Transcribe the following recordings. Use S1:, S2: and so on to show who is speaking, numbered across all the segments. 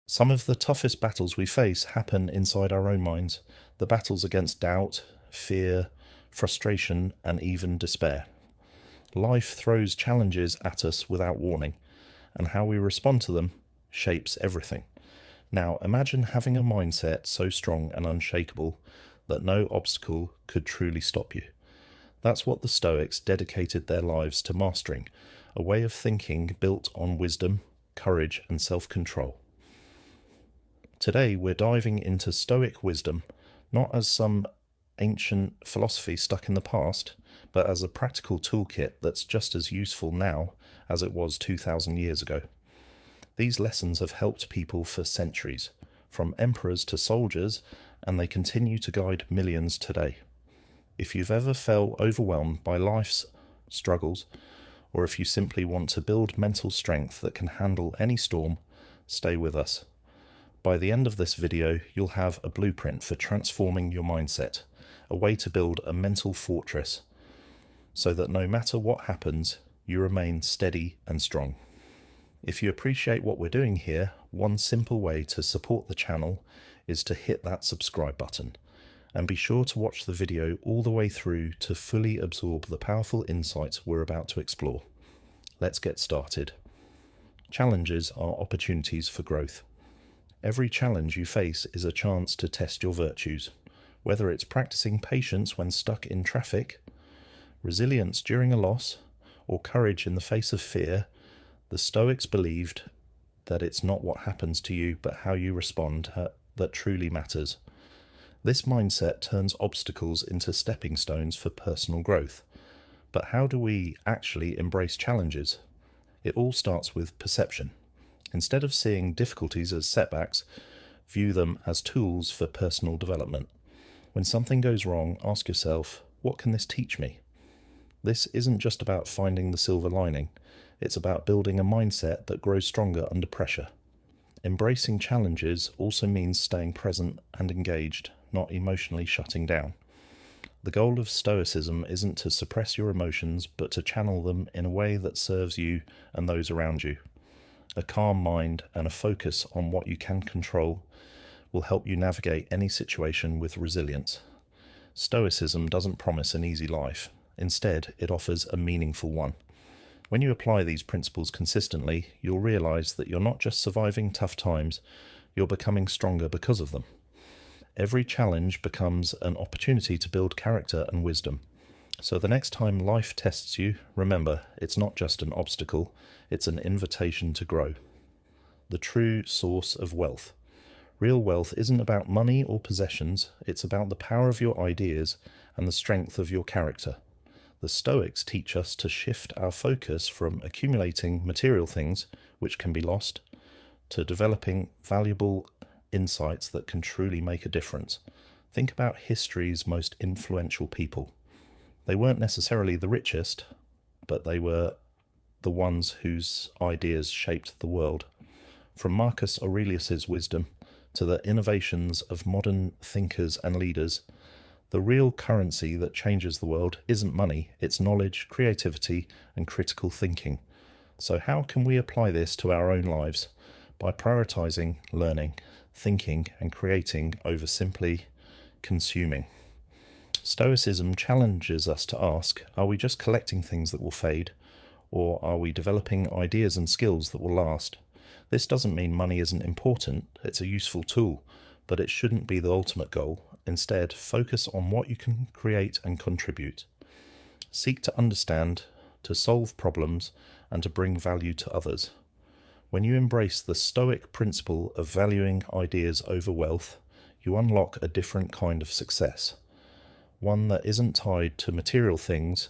S1: Some of the toughest battles we face happen inside our own minds, the battles against doubt, fear, frustration, and even despair. Life throws challenges at us without warning, and how we respond to them shapes everything. Now, imagine having a mindset so strong and unshakable that no obstacle could truly stop you. That's what the Stoics dedicated their lives to mastering, a way of thinking built on wisdom, courage, and self-control. Today, we're diving into Stoic wisdom, not as some ancient philosophy stuck in the past, but as a practical toolkit that's just as useful now as it was 2,000 years ago. These lessons have helped people for centuries, from emperors to soldiers, and they continue to guide millions today. If you've ever felt overwhelmed by life's struggles, or if you simply want to build mental strength that can handle any storm, stay with us. By the end of this video, you'll have a blueprint for transforming your mindset, a way to build a mental fortress, so that no matter what happens, you remain steady and strong. If you appreciate what we're doing here, one simple way to support the channel is to hit that subscribe button. And be sure to watch the video all the way through to fully absorb the powerful insights we're about to explore. Let's get started. Challenges are opportunities for growth. Every challenge you face is a chance to test your virtues, whether it's practicing patience when stuck in traffic, resilience during a loss, or courage in the face of fear. The Stoics believed that it's not what happens to you, but how you respond that truly matters. This mindset turns obstacles into stepping stones for personal growth. But how do we actually embrace challenges? It all starts with perception. Instead of seeing difficulties as setbacks, view them as tools for personal development. When something goes wrong, ask yourself, what can this teach me? This isn't just about finding the silver lining. It's about building a mindset that grows stronger under pressure. Embracing challenges also means staying present and engaged, not emotionally shutting down. The goal of Stoicism isn't to suppress your emotions, but to channel them in a way that serves you and those around you. A calm mind and a focus on what you can control will help you navigate any situation with resilience. Stoicism doesn't promise an easy life. Instead, it offers a meaningful one. When you apply these principles consistently, you'll realize that you're not just surviving tough times, you're becoming stronger because of them. Every challenge becomes an opportunity to build character and wisdom. So the next time life tests you, remember, it's not just an obstacle, it's an invitation to grow. The true source of wealth. Real wealth isn't about money or possessions, it's about the power of your ideas and the strength of your character. The Stoics teach us to shift our focus from accumulating material things, which can be lost, to developing valuable insights that can truly make a difference. Think about history's most influential people. They weren't necessarily the richest, but they were the ones whose ideas shaped the world. From Marcus Aurelius's wisdom to the innovations of modern thinkers and leaders, the real currency that changes the world isn't money, it's knowledge, creativity, and critical thinking. So how can we apply this to our own lives? By prioritizing learning, thinking, and creating over simply consuming. Stoicism challenges us to ask, are we just collecting things that will fade, or are we developing ideas and skills that will last? This doesn't mean money isn't important, it's a useful tool, but it shouldn't be the ultimate goal. Instead, focus on what you can create and contribute. Seek to understand, to solve problems, and to bring value to others. When you embrace the Stoic principle of valuing ideas over wealth, you unlock a different kind of success. One that isn't tied to material things,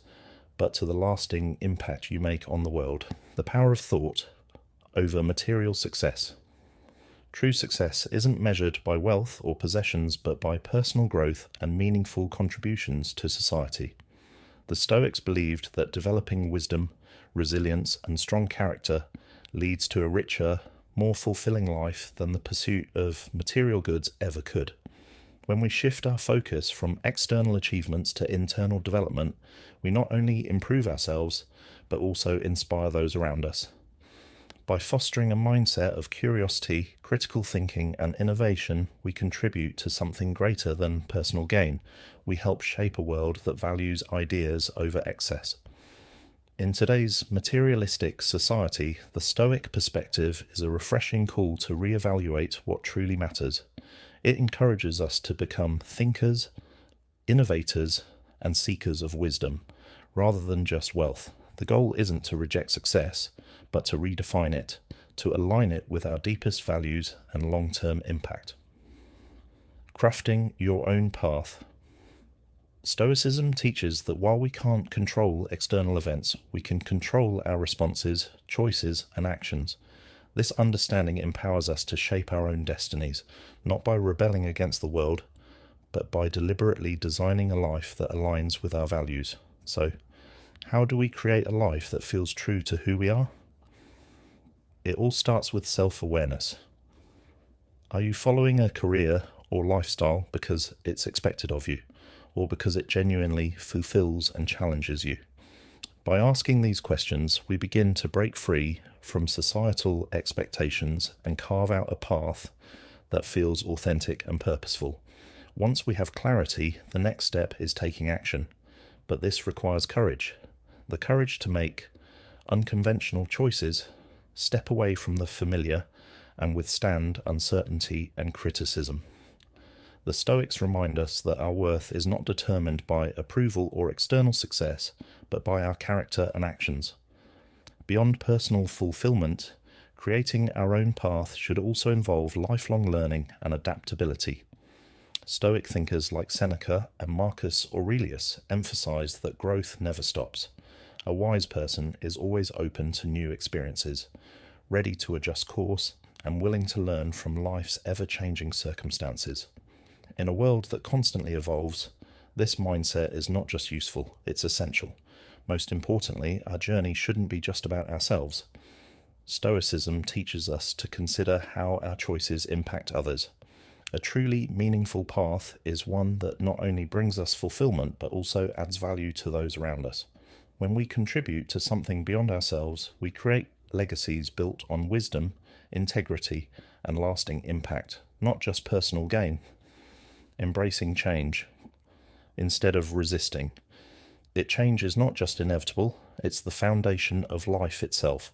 S1: but to the lasting impact you make on the world. The power of thought over material success. True success isn't measured by wealth or possessions, but by personal growth and meaningful contributions to society. The Stoics believed that developing wisdom, resilience, and strong character leads to a richer, more fulfilling life than the pursuit of material goods ever could. When we shift our focus from external achievements to internal development, we not only improve ourselves, but also inspire those around us. By fostering a mindset of curiosity, critical thinking, and innovation, we contribute to something greater than personal gain. We help shape a world that values ideas over excess. In today's materialistic society, the Stoic perspective is a refreshing call to reevaluate what truly matters. It encourages us to become thinkers, innovators, and seekers of wisdom, rather than just wealth. The goal isn't to reject success, but to redefine it, to align it with our deepest values and long-term impact. Crafting your own path. Stoicism teaches that while we can't control external events, we can control our responses, choices, and actions. This understanding empowers us to shape our own destinies, not by rebelling against the world, but by deliberately designing a life that aligns with our values. So, how do we create a life that feels true to who we are? It all starts with self-awareness. Are you following a career or lifestyle because it's expected of you, or because it genuinely fulfills and challenges you? By asking these questions, we begin to break free from societal expectations and carve out a path that feels authentic and purposeful. Once we have clarity, the next step is taking action. But this requires courage. The courage to make unconventional choices, step away from the familiar, and withstand uncertainty and criticism. The Stoics remind us that our worth is not determined by approval or external success, but by our character and actions. Beyond personal fulfillment, creating our own path should also involve lifelong learning and adaptability. Stoic thinkers like Seneca and Marcus Aurelius emphasize that growth never stops. A wise person is always open to new experiences, ready to adjust course, and willing to learn from life's ever-changing circumstances. In a world that constantly evolves, this mindset is not just useful, it's essential. Most importantly, our journey shouldn't be just about ourselves. Stoicism teaches us to consider how our choices impact others. A truly meaningful path is one that not only brings us fulfillment, but also adds value to those around us. When we contribute to something beyond ourselves, we create legacies built on wisdom, integrity, and lasting impact, not just personal gain. Embracing change instead of resisting. Change is not just inevitable, it's the foundation of life itself.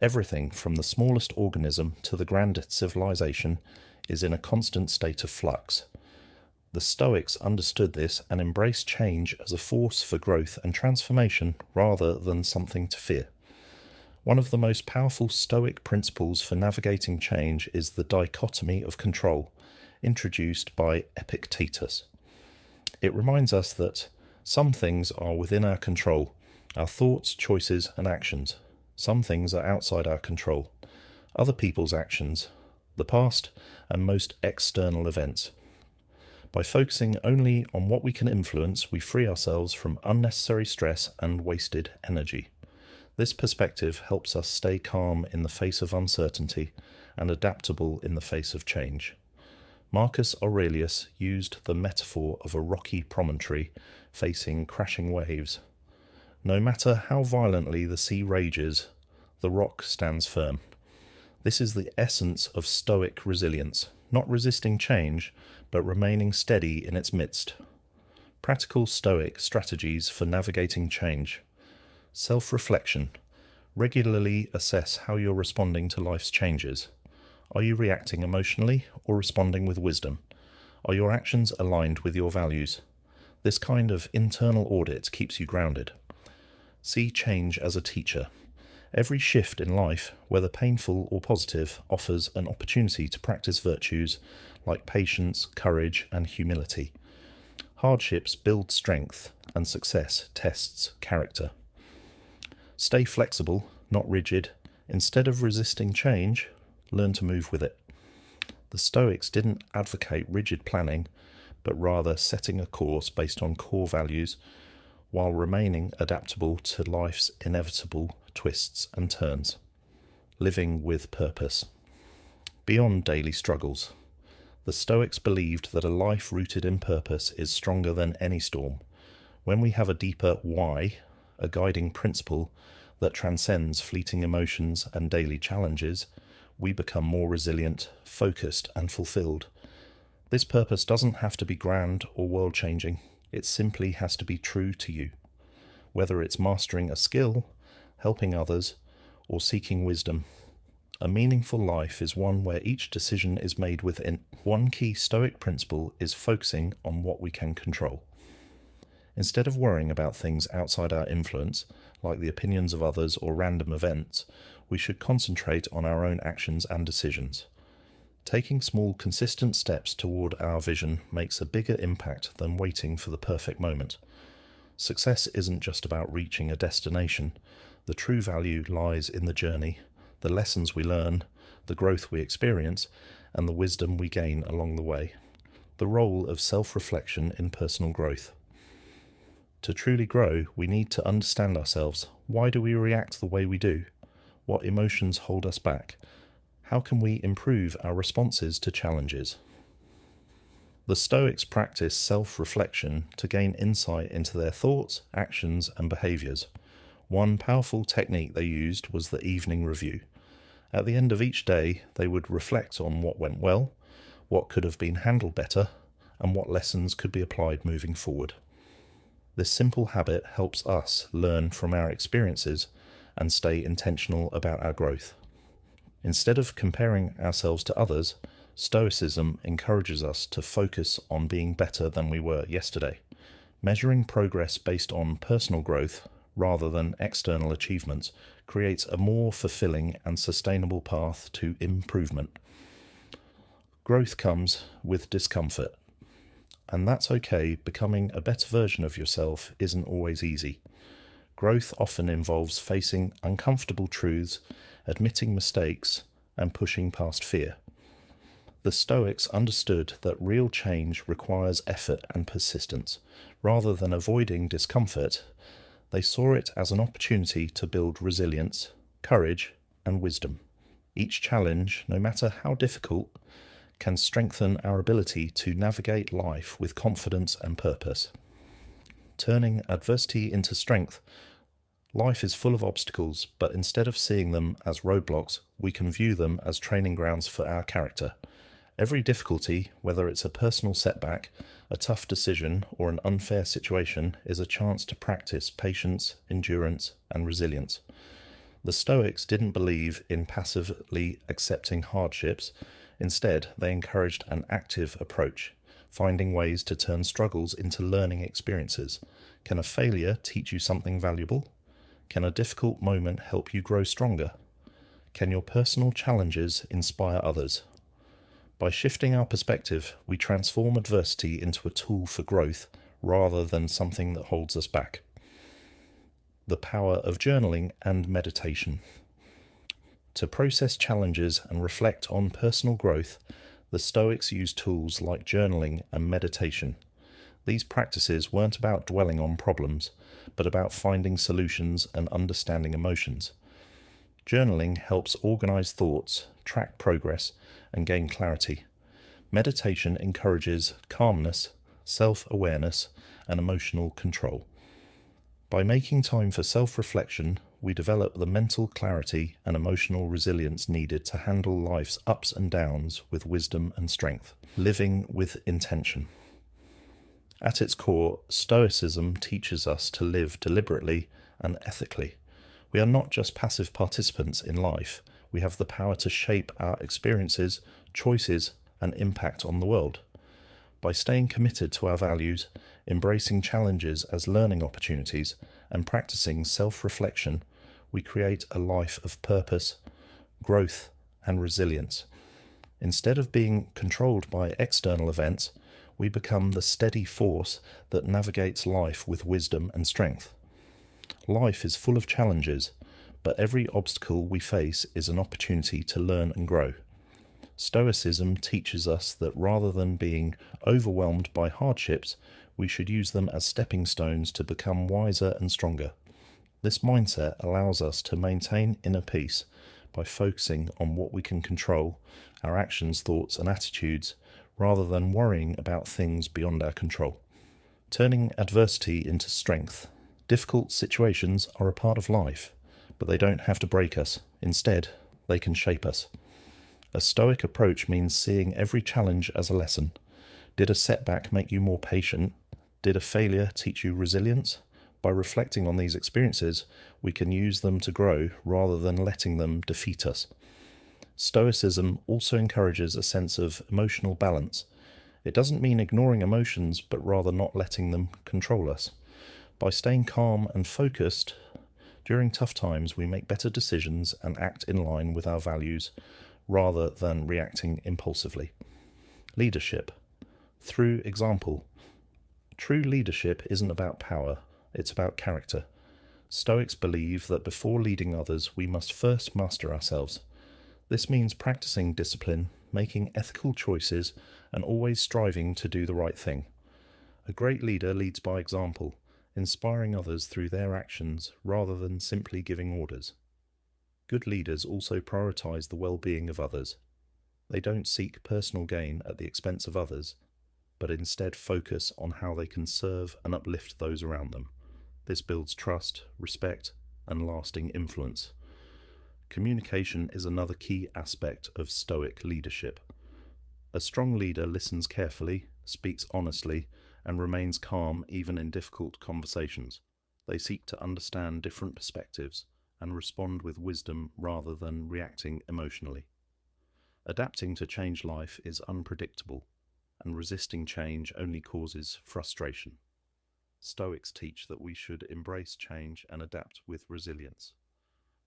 S1: Everything from the smallest organism to the grandest civilization is in a constant state of flux. The Stoics understood this and embraced change as a force for growth and transformation rather than something to fear. One of the most powerful Stoic principles for navigating change is the dichotomy of control, introduced by Epictetus. It reminds us that some things are within our control, our thoughts, choices, and actions. Some things are outside our control, other people's actions, the past, and most external events. By focusing only on what we can influence, we free ourselves from unnecessary stress and wasted energy. This perspective helps us stay calm in the face of uncertainty and adaptable in the face of change. Marcus Aurelius used the metaphor of a rocky promontory facing crashing waves. No matter how violently the sea rages, the rock stands firm. This is the essence of Stoic resilience, not resisting change, but remaining steady in its midst. Practical Stoic strategies for navigating change. Self-reflection. Regularly assess how you're responding to life's changes. Are you reacting emotionally or responding with wisdom? Are your actions aligned with your values? This kind of internal audit keeps you grounded. See change as a teacher. Every shift in life, whether painful or positive, offers an opportunity to practice virtues like patience, courage, and humility. Hardships build strength, and success tests character. Stay flexible, not rigid. Instead of resisting change, learn to move with it. The Stoics didn't advocate rigid planning, but rather setting a course based on core values while remaining adaptable to life's inevitable twists and turns. Living with purpose. Beyond daily struggles. The Stoics believed that a life rooted in purpose is stronger than any storm. When we have a deeper why, a guiding principle that transcends fleeting emotions and daily challenges, we become more resilient, focused, and fulfilled. This purpose doesn't have to be grand or world-changing. It simply has to be true to you. Whether it's mastering a skill, helping others, or seeking wisdom, a meaningful life is one where each decision is made within. One key Stoic principle is focusing on what we can control. Instead of worrying about things outside our influence, like the opinions of others or random events, we should concentrate on our own actions and decisions. Taking small, consistent steps toward our vision makes a bigger impact than waiting for the perfect moment. Success isn't just about reaching a destination. The true value lies in the journey, the lessons we learn, the growth we experience, and the wisdom we gain along the way. The role of self-reflection in personal growth. To truly grow, we need to understand ourselves. Why do we react the way we do? What emotions hold us back? How can we improve our responses to challenges? The Stoics practice self-reflection to gain insight into their thoughts, actions, and behaviors. One powerful technique they used was the evening review. At the end of each day, they would reflect on what went well, what could have been handled better, and what lessons could be applied moving forward. This simple habit helps us learn from our experiences and stay intentional about our growth. Instead of comparing ourselves to others, Stoicism encourages us to focus on being better than we were yesterday, measuring progress based on personal growth rather than external achievements creates a more fulfilling and sustainable path to improvement. Growth comes with discomfort, and that's okay. Becoming a better version of yourself isn't always easy. Growth often involves facing uncomfortable truths, admitting mistakes, and pushing past fear. The Stoics understood that real change requires effort and persistence. Rather than avoiding discomfort, they saw it as an opportunity to build resilience, courage, and wisdom. Each challenge, no matter how difficult, can strengthen our ability to navigate life with confidence and purpose. Turning adversity into strength. Life is full of obstacles, but instead of seeing them as roadblocks, we can view them as training grounds for our character. Every difficulty, whether it's a personal setback, a tough decision, or an unfair situation, is a chance to practice patience, endurance, and resilience. The Stoics didn't believe in passively accepting hardships. Instead, they encouraged an active approach, finding ways to turn struggles into learning experiences. Can a failure teach you something valuable? Can a difficult moment help you grow stronger? Can your personal challenges inspire others? By shifting our perspective, we transform adversity into a tool for growth rather than something that holds us back. The power of journaling and meditation. To process challenges and reflect on personal growth, the Stoics used tools like journaling and meditation. These practices weren't about dwelling on problems, but about finding solutions and understanding emotions. Journaling helps organize thoughts, track progress, and gain clarity. Meditation encourages calmness, self-awareness, and emotional control. By making time for self-reflection, we develop the mental clarity and emotional resilience needed to handle life's ups and downs with wisdom and strength. Living with intention. At its core, Stoicism teaches us to live deliberately and ethically. We are not just passive participants in life. We have the power to shape our experiences, choices, and impact on the world. By staying committed to our values, embracing challenges as learning opportunities, and practicing self-reflection, we create a life of purpose, growth, and resilience. Instead of being controlled by external events, we become the steady force that navigates life with wisdom and strength. Life is full of challenges, but every obstacle we face is an opportunity to learn and grow. Stoicism teaches us that rather than being overwhelmed by hardships, we should use them as stepping stones to become wiser and stronger. This mindset allows us to maintain inner peace by focusing on what we can control, our actions, thoughts, and attitudes, rather than worrying about things beyond our control. Turning adversity into strength. Difficult situations are a part of life, but they don't have to break us. Instead, they can shape us. A Stoic approach means seeing every challenge as a lesson. Did a setback make you more patient? Did a failure teach you resilience? By reflecting on these experiences, we can use them to grow rather than letting them defeat us. Stoicism also encourages a sense of emotional balance. It doesn't mean ignoring emotions, but rather not letting them control us. By staying calm and focused, during tough times we make better decisions and act in line with our values rather than reacting impulsively. Leadership. Through example. True leadership isn't about power, it's about character. Stoics believe that before leading others, we must first master ourselves. This means practicing discipline, making ethical choices, and always striving to do the right thing. A great leader leads by example, inspiring others through their actions rather than simply giving orders. Good leaders also prioritize the well-being of others. They don't seek personal gain at the expense of others, but instead focus on how they can serve and uplift those around them. This builds trust, respect, and lasting influence. Communication is another key aspect of Stoic leadership. A strong leader listens carefully, speaks honestly, and remains calm even in difficult conversations. They seek to understand different perspectives and respond with wisdom rather than reacting emotionally. Adapting to changed life is unpredictable, and resisting change only causes frustration. Stoics teach that we should embrace change and adapt with resilience.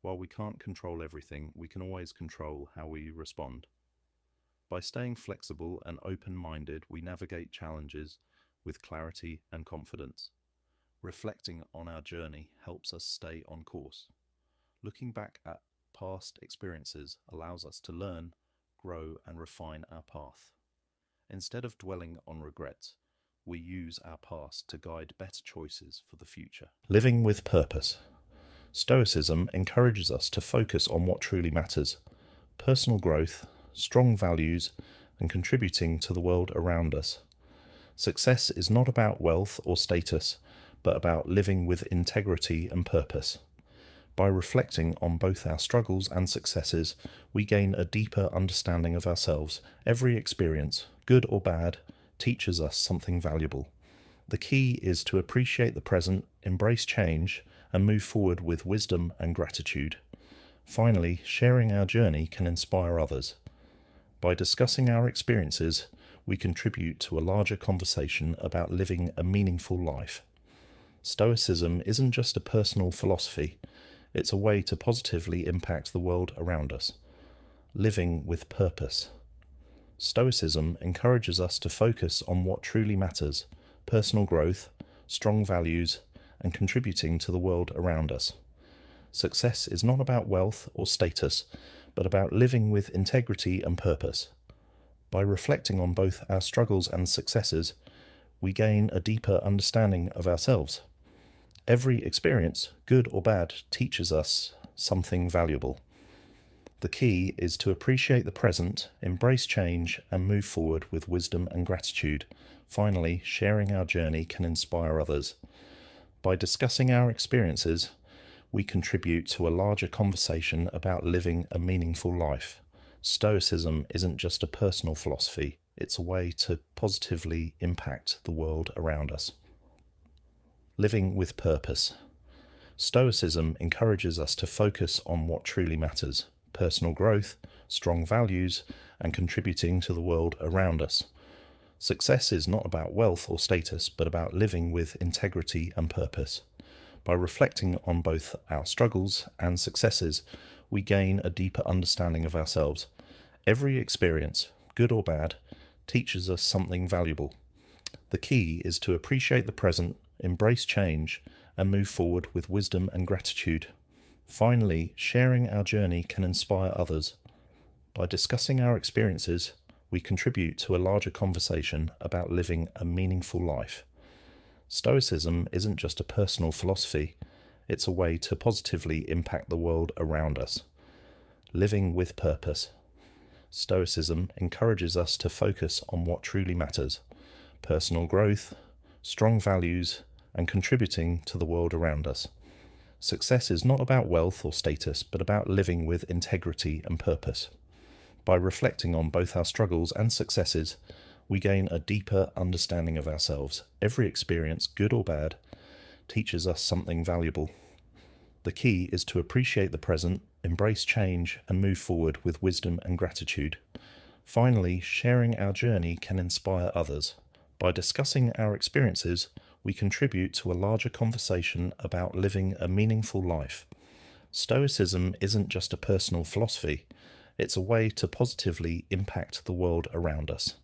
S1: While we can't control everything, we can always control how we respond. By staying flexible and open-minded, we navigate challenges with clarity and confidence. Reflecting on our journey helps us stay on course. Looking back at past experiences allows us to learn, grow, and refine our path. Instead of dwelling on regrets, we use our past to guide better choices for the future. Living with purpose. Stoicism encourages us to focus on what truly matters: personal growth, strong values, and contributing to the world around us. Success is not about wealth or status, but about living with integrity and purpose. By reflecting on both our struggles and successes, we gain a deeper understanding of ourselves. Every experience, good or bad, teaches us something valuable. The key is to appreciate the present, embrace change, and move forward with wisdom and gratitude. Finally, sharing our journey can inspire others. By discussing our experiences, we contribute to a larger conversation about living a meaningful life. Stoicism isn't just a personal philosophy, it's a way to positively impact the world around us. Living with purpose. Stoicism encourages us to focus on what truly matters: personal growth, strong values, and contributing to the world around us. Success is not about wealth or status, but about living with integrity and purpose. By reflecting on both our struggles and successes, we gain a deeper understanding of ourselves. Every experience, good or bad, teaches us something valuable. The key is to appreciate the present, embrace change, and move forward with wisdom and gratitude. Finally, sharing our journey can inspire others. By discussing our experiences, we contribute to a larger conversation about living a meaningful life. Stoicism isn't just a personal philosophy, it's a way to positively impact the world around us. Living with purpose. Stoicism encourages us to focus on what truly matters: personal growth, strong values, and contributing to the world around us. Success is not about wealth or status, but about living with integrity and purpose. By reflecting on both our struggles and successes, we gain a deeper understanding of ourselves. Every experience, good or bad, teaches us something valuable. The key is to appreciate the present, embrace change, and move forward with wisdom and gratitude. Finally, sharing our journey can inspire others. By discussing our experiences, we contribute to a larger conversation about living a meaningful life. Stoicism isn't just a personal philosophy, it's a way to positively impact the world around us. Living with purpose. Stoicism encourages us to focus on what truly matters: personal growth, strong values, and contributing to the world around us. Success is not about wealth or status, but about living with integrity and purpose. By reflecting on both our struggles and successes, we gain a deeper understanding of ourselves. Every experience, good or bad, teaches us something valuable. The key is to appreciate the present, embrace change, and move forward with wisdom and gratitude. Finally, sharing our journey can inspire others. By discussing our experiences, we contribute to a larger conversation about living a meaningful life. Stoicism isn't just a personal philosophy, it's a way to positively impact the world around us.